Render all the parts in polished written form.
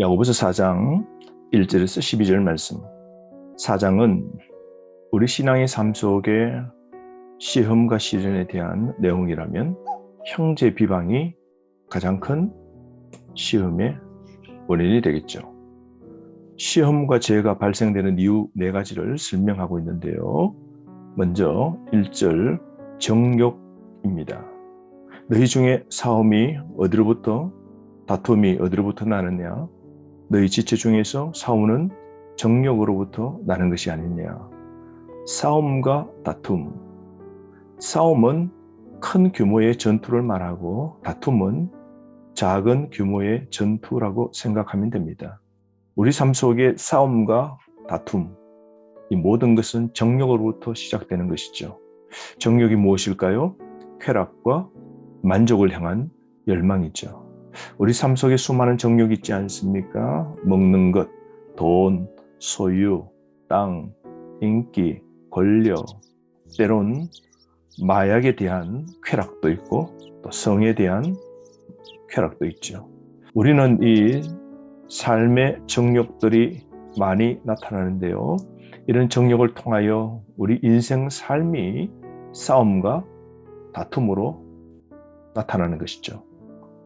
야고보서 4장 1절에서 12절 말씀. 4장은 우리 신앙의 삶 속에 시험과 시련에 대한 내용이라면 형제 비방이 가장 큰 시험의 원인이 되겠죠. 시험과 죄가 발생되는 이유 4가지를 설명하고 있는데요. 먼저 1절 정욕입니다. 너희 중에 다툼이 어디로부터 나느냐? 너희 지체 중에서 싸우는 정욕으로부터 나는 것이 아니냐. 싸움과 다툼. 싸움은 큰 규모의 전투를 말하고 다툼은 작은 규모의 전투라고 생각하면 됩니다. 우리 삶 속의 싸움과 다툼, 이 모든 것은 정욕으로부터 시작되는 것이죠. 정욕이 무엇일까요? 쾌락과 만족을 향한 열망이죠. 우리 삶 속에 수많은 정욕이 있지 않습니까? 먹는 것, 돈, 소유, 땅, 인기, 권력, 때론 마약에 대한 쾌락도 있고 또 성에 대한 쾌락도 있죠. 우리는 이 삶의 정욕들이 많이 나타나는데요. 이런 정욕을 통하여 우리 인생 삶이 싸움과 다툼으로 나타나는 것이죠.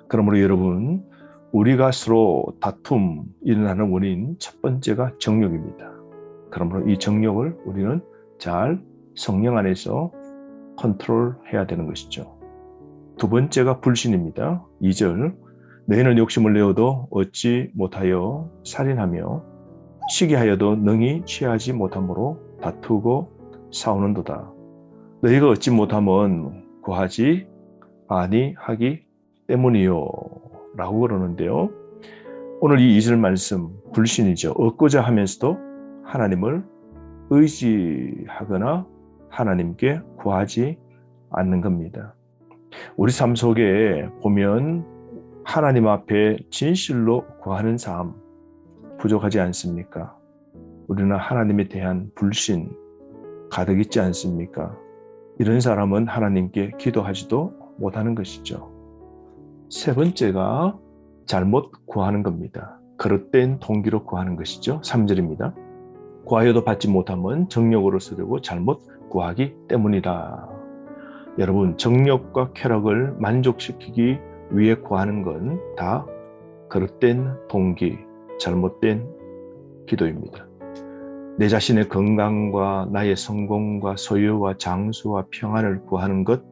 그러므로 여러분, 우리가 서로 다툼 일어나는 원인 첫 번째가 정욕입니다. 그러므로 이 정욕을 우리는 잘 성령 안에서 컨트롤해야 되는 것이죠. 두 번째가 불신입니다. 2절, 너희는 욕심을 내어도 얻지 못하여 살인하며 시기하여도 능히 취하지 못함으로 다투고 싸우는도다. 너희가 얻지 못하면 구하지 아니하기 때문이요 라고 그러는데요. 오늘 이 2절 말씀 불신이죠. 얻고자 하면서도 하나님을 의지하거나 하나님께 구하지 않는 겁니다. 우리 삶 속에 보면 하나님 앞에 진실로 구하는 삶 부족하지 않습니까? 우리는 하나님에 대한 불신 가득 있지 않습니까? 이런 사람은 하나님께 기도하지도 못하는 것이죠. 세 번째가 잘못 구하는 겁니다. 그릇된 동기로 구하는 것이죠. 3절입니다. 구하여도 받지 못하면 정욕으로 쓰려고 잘못 구하기 때문이다. 여러분, 정욕과 쾌락을 만족시키기 위해 구하는 건 다 그릇된 동기, 잘못된 기도입니다. 내 자신의 건강과 나의 성공과 소유와 장수와 평안을 구하는 것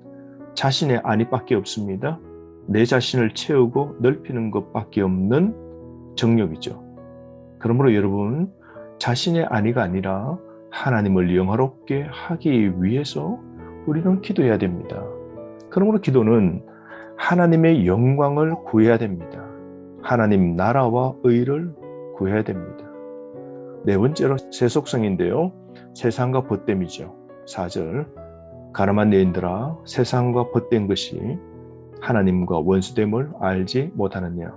자신의 안위밖에 없습니다. 내 자신을 채우고 넓히는 것밖에 없는 정욕이죠. 그러므로 여러분, 자신의 안위가 아니라 하나님을 영화롭게 하기 위해서 우리는 기도해야 됩니다. 그러므로 기도는 하나님의 영광을 구해야 됩니다. 하나님 나라와 의를 구해야 됩니다. 네 번째로 세속성인데요. 세상과 벗됨이죠. 4절, 가늠한 여인들아 세상과 벗된 것이 하나님과 원수됨을 알지 못하느냐.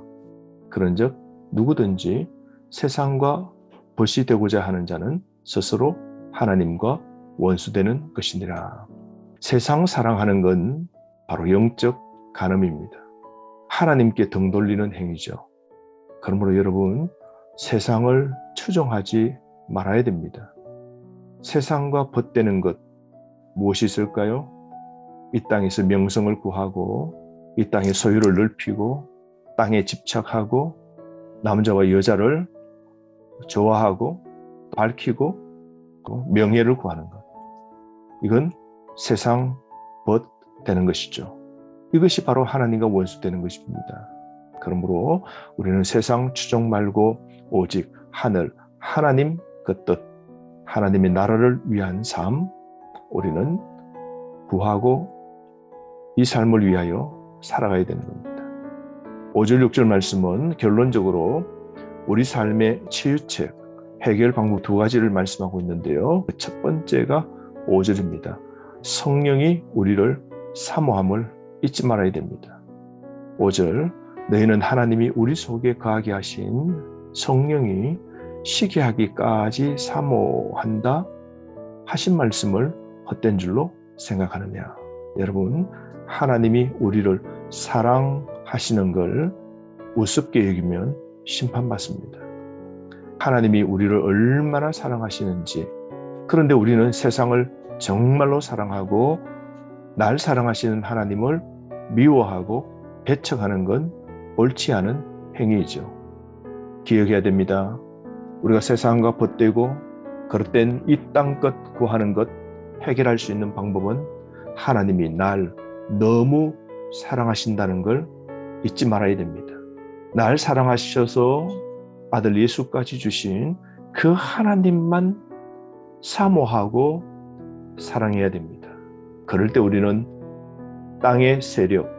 그런즉 누구든지 세상과 벗이 되고자 하는 자는 스스로 하나님과 원수되는 것이니라. 세상 사랑하는 건 바로 영적 간음입니다. 하나님께 등 돌리는 행위죠. 그러므로 여러분, 세상을 추종하지 말아야 됩니다. 세상과 벗되는 것 무엇이 있을까요? 이 땅에서 명성을 구하고 이 땅의 소유를 넓히고 땅에 집착하고 남자와 여자를 좋아하고 밝히고 명예를 구하는 것. 이건 세상 벗되는 것이죠. 이것이 바로 하나님과 원수되는 것입니다. 그러므로 우리는 세상 추종 말고 오직 하늘, 하나님 그 뜻, 하나님의 나라를 위한 삶, 우리는 구하고 이 삶을 위하여 살아가야 되는 겁니다. 5절, 6절 말씀은 결론적으로 우리 삶의 치유책, 해결 방법 2가지를 말씀하고 있는데요. 첫 번째가 5절입니다. 성령이 우리를 사모함을 잊지 말아야 됩니다. 5절, 너희는 하나님이 우리 속에 거하게 하신 성령이 시기하기까지 사모한다 하신 말씀을 헛된 줄로 생각하느냐. 여러분, 하나님이 우리를 사랑하시는 걸 우습게 여기면 심판받습니다. 하나님이 우리를 얼마나 사랑하시는지, 그런데 우리는 세상을 정말로 사랑하고 날 사랑하시는 하나님을 미워하고 배척하는 건 옳지 않은 행위이죠. 기억해야 됩니다. 우리가 세상과 벗대고 그릇된 이 땅것 구하는 것 해결할 수 있는 방법은 하나님이 날 너무 사랑하신다는 걸 잊지 말아야 됩니다. 날 사랑하셔서 아들 예수까지 주신 그 하나님만 사모하고 사랑해야 됩니다. 그럴 때 우리는 땅의 세력,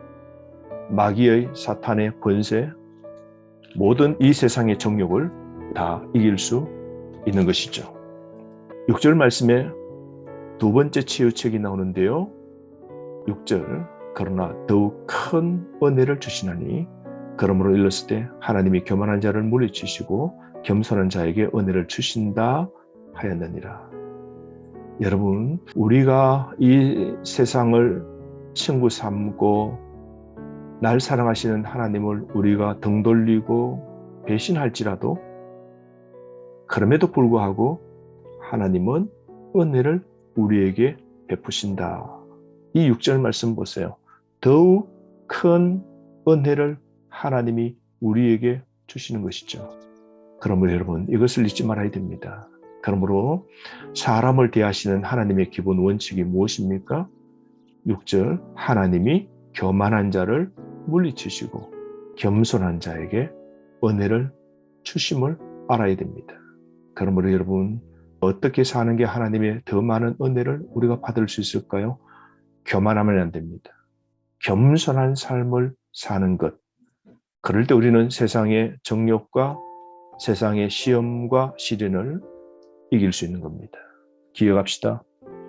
마귀의 사탄의 권세, 모든 이 세상의 정욕을 다 이길 수 있는 것이죠. 6절 말씀에 두 번째 치유책이 나오는데요. 6절, 그러나 더욱 큰 은혜를 주시나니 그러므로 일렀을 때 하나님이 교만한 자를 물리치시고 겸손한 자에게 은혜를 주신다 하였느니라. 여러분, 우리가 이 세상을 친구 삼고 날 사랑하시는 하나님을 우리가 등 돌리고 배신할지라도 그럼에도 불구하고 하나님은 은혜를 우리에게 베푸신다. 이 6절 말씀 보세요. 더욱 큰 은혜를 하나님이 우리에게 주시는 것이죠. 그러므로 여러분, 이것을 잊지 말아야 됩니다. 그러므로 사람을 대하시는 하나님의 기본 원칙이 무엇입니까? 6절, 하나님이 교만한 자를 물리치시고 겸손한 자에게 은혜를 주심을 알아야 됩니다. 그러므로 여러분, 어떻게 사는 게 하나님의 더 많은 은혜를 우리가 받을 수 있을까요? 교만하면 안 됩니다. 겸손한 삶을 사는 것. 그럴 때 우리는 세상의 정욕과 세상의 시험과 시련을 이길 수 있는 겁니다. 기억합시다.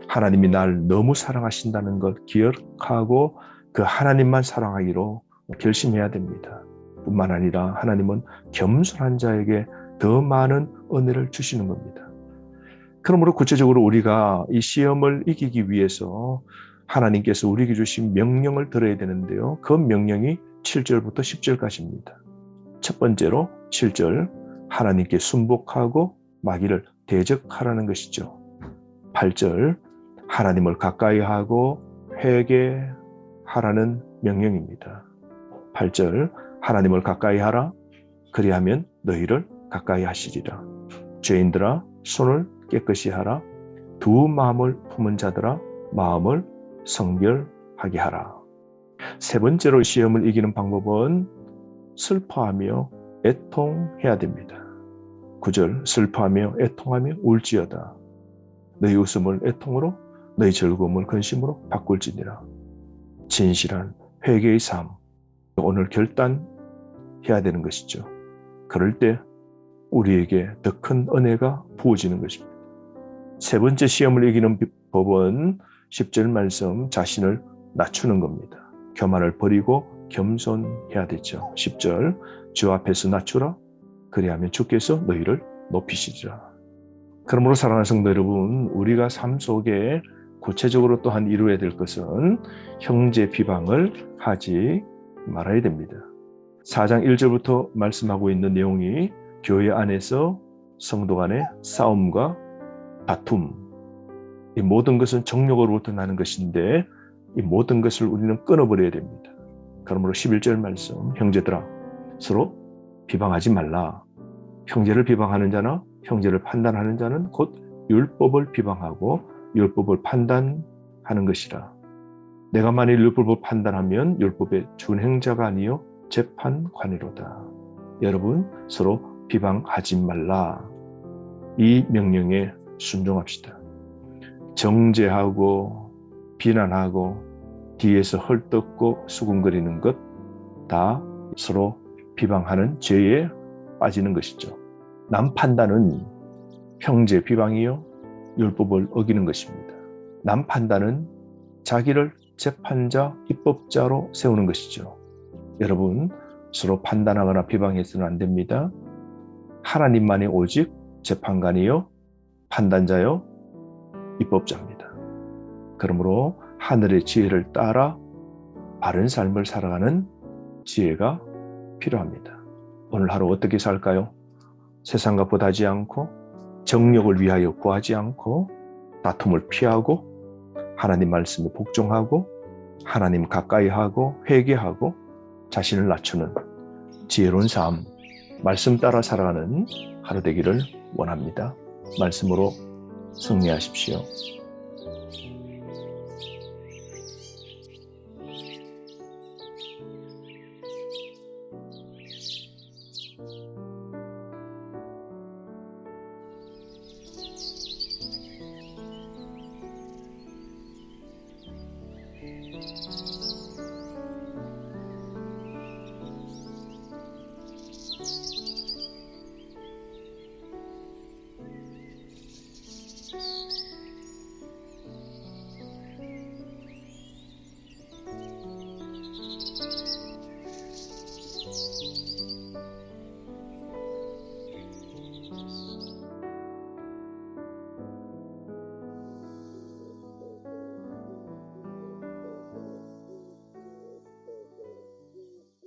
하나님이 날 너무 사랑하신다는 것 기억하고 그 하나님만 사랑하기로 결심해야 됩니다. 뿐만 아니라 하나님은 겸손한 자에게 더 많은 은혜를 주시는 겁니다. 그러므로 구체적으로 우리가 이 시험을 이기기 위해서 하나님께서 우리에게 주신 명령을 들어야 되는데요. 그 명령이 7절부터 10절까지입니다. 첫 번째로 7절, 하나님께 순복하고 마귀를 대적하라는 것이죠. 8절, 하나님을 가까이 하고 회개하라는 명령입니다. 8절, 하나님을 가까이 하라. 그리하면 너희를 가까이 하시리라. 죄인들아, 손을 깨끗이 하라. 두 마음을 품은 자들아, 마음을 성결하게 하라. 세 번째로 시험을 이기는 방법은 슬퍼하며 애통해야 됩니다. 9절, 슬퍼하며 애통하며 울지어다. 너희 웃음을 애통으로, 너희 즐거움을 근심으로 바꿀지니라. 진실한 회개의 삶, 오늘 결단해야 되는 것이죠. 그럴 때 우리에게 더 큰 은혜가 부어지는 것입니다. 세 번째 시험을 이기는 법은 10절 말씀, 자신을 낮추는 겁니다. 교만을 버리고 겸손해야 되죠. 10절, 주 앞에서 낮추라. 그리하면 주께서 너희를 높이시리라. 그러므로 사랑하는 성도 여러분, 우리가 삶 속에 구체적으로 또한 이루어야 될 것은 형제 비방을 하지 말아야 됩니다. 4장 1절부터 말씀하고 있는 내용이 교회 안에서 성도 간의 싸움과 다툼, 이 모든 것은 정욕으로부터 나는 것인데 이 모든 것을 우리는 끊어버려야 됩니다. 그러므로 11절 말씀, 형제들아 서로 비방하지 말라. 형제를 비방하는 자나 형제를 판단하는 자는 곧 율법을 비방하고 율법을 판단하는 것이라. 내가 만일 율법을 판단하면 율법의 준행자가 아니요 재판관이로다. 여러분, 서로 비방하지 말라. 이 명령에 순종합시다. 정죄하고 비난하고 뒤에서 헐뜯고 수군거리는 것 다 서로 비방하는 죄에 빠지는 것이죠. 남 판단은 형제 비방이요 율법을 어기는 것입니다. 남 판단은 자기를 재판자, 입법자로 세우는 것이죠. 여러분, 서로 판단하거나 비방해서는 안 됩니다. 하나님만이 오직 재판관이요 판단자요 입법자입니다. 그러므로 하늘의 지혜를 따라 바른 삶을 살아가는 지혜가 필요합니다. 오늘 하루 어떻게 살까요? 세상과 보다지 않고 정력을 위하여 구하지 않고 다툼을 피하고 하나님 말씀에 복종하고 하나님 가까이 하고 회개하고 자신을 낮추는 지혜로운 삶, 말씀 따라 살아가는 하루 되기를 원합니다. 말씀으로 승리하십시오.